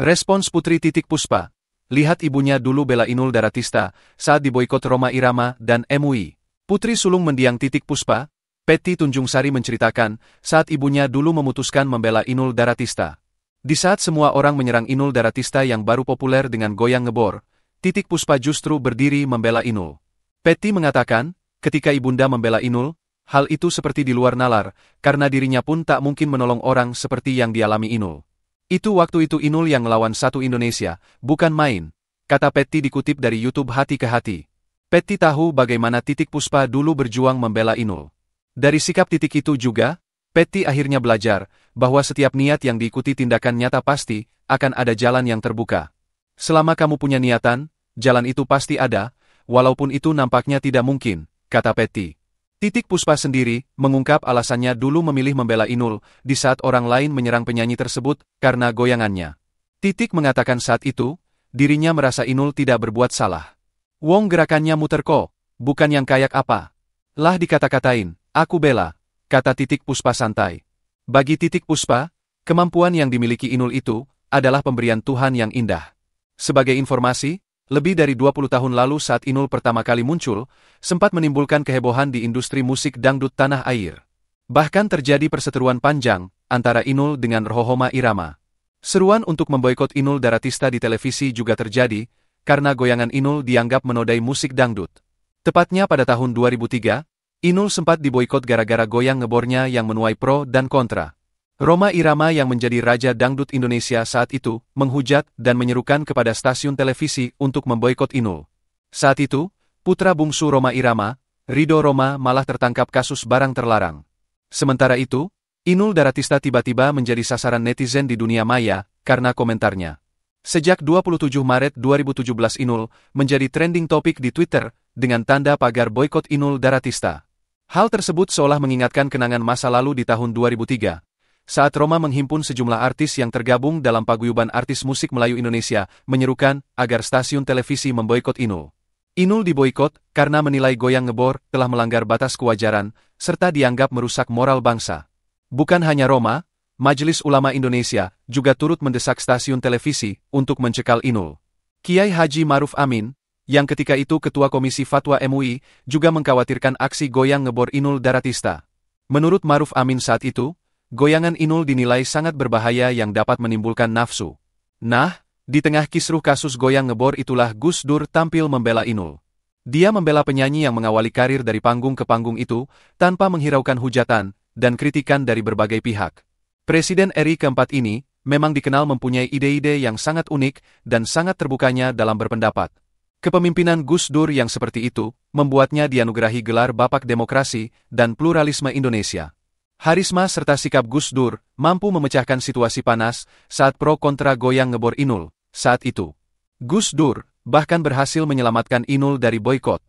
Respons Putri Titik Puspa. Lihat ibunya dulu bela Inul Daratista saat diboikot Rhoma Irama dan MUI. Putri sulung mendiang Titik Puspa, Petty Tunjungsari menceritakan saat ibunya dulu memutuskan membela Inul Daratista. Di saat semua orang menyerang Inul Daratista yang baru populer dengan goyang ngebor, Titik Puspa justru berdiri membela Inul. Petty mengatakan, ketika ibunda membela Inul, hal itu seperti di luar nalar, karena dirinya pun tak mungkin menolong orang seperti yang dialami Inul. Itu waktu itu Inul yang melawan satu Indonesia, bukan main, kata Petty dikutip dari YouTube Hati ke Hati. Petty tahu bagaimana Titik Puspa dulu berjuang membela Inul. Dari sikap Titik itu juga, Petty akhirnya belajar bahwa setiap niat yang diikuti tindakan nyata pasti akan ada jalan yang terbuka. Selama kamu punya niatan, jalan itu pasti ada, walaupun itu nampaknya tidak mungkin, kata Petty. Titik Puspa sendiri mengungkap alasannya dulu memilih membela Inul di saat orang lain menyerang penyanyi tersebut karena goyangannya. Titik mengatakan saat itu, dirinya merasa Inul tidak berbuat salah. Wong gerakannya muter kok, bukan yang kayak apa. Lah dikata-katain, aku bela, kata Titik Puspa santai. Bagi Titik Puspa, kemampuan yang dimiliki Inul itu adalah pemberian Tuhan yang indah. Sebagai informasi, lebih dari 20 tahun lalu saat Inul pertama kali muncul, sempat menimbulkan kehebohan di industri musik dangdut tanah air. Bahkan terjadi perseteruan panjang antara Inul dengan Rhoma Irama. Seruan untuk memboikot Inul Daratista di televisi juga terjadi, karena goyangan Inul dianggap menodai musik dangdut. Tepatnya pada tahun 2003, Inul sempat diboikot gara-gara goyang ngebornya yang menuai pro dan kontra. Rhoma Irama yang menjadi raja dangdut Indonesia saat itu, menghujat dan menyerukan kepada stasiun televisi untuk memboikot Inul. Saat itu, putra bungsu Rhoma Irama, Ridho Rhoma malah tertangkap kasus barang terlarang. Sementara itu, Inul Daratista tiba-tiba menjadi sasaran netizen di dunia maya, karena komentarnya. Sejak 27 Maret 2017 Inul menjadi trending topik di Twitter, dengan tanda pagar boikot Inul Daratista. Hal tersebut seolah mengingatkan kenangan masa lalu di tahun 2003. Saat Rhoma menghimpun sejumlah artis yang tergabung dalam paguyuban artis musik Melayu Indonesia, menyerukan agar stasiun televisi memboikot Inul. Inul diboikot karena menilai goyang ngebor telah melanggar batas kewajaran, serta dianggap merusak moral bangsa. Bukan hanya Rhoma, Majelis Ulama Indonesia juga turut mendesak stasiun televisi untuk mencekal Inul. Kiai Haji Maruf Amin, yang ketika itu Ketua Komisi Fatwa MUI, juga mengkhawatirkan aksi goyang ngebor Inul Daratista. Menurut Maruf Amin saat itu, goyangan Inul dinilai sangat berbahaya yang dapat menimbulkan nafsu. Nah, di tengah kisruh kasus goyang ngebor itulah Gus Dur tampil membela Inul. Dia membela penyanyi yang mengawali karir dari panggung ke panggung itu, tanpa menghiraukan hujatan dan kritikan dari berbagai pihak. Presiden RI keempat ini, memang dikenal mempunyai ide-ide yang sangat unik dan sangat terbukanya dalam berpendapat. Kepemimpinan Gus Dur yang seperti itu, membuatnya dianugerahi gelar Bapak Demokrasi dan Pluralisme Indonesia. Harisma serta sikap Gus Dur mampu memecahkan situasi panas saat pro kontra goyang ngebor Inul. Saat itu, Gus Dur bahkan berhasil menyelamatkan Inul dari boikot.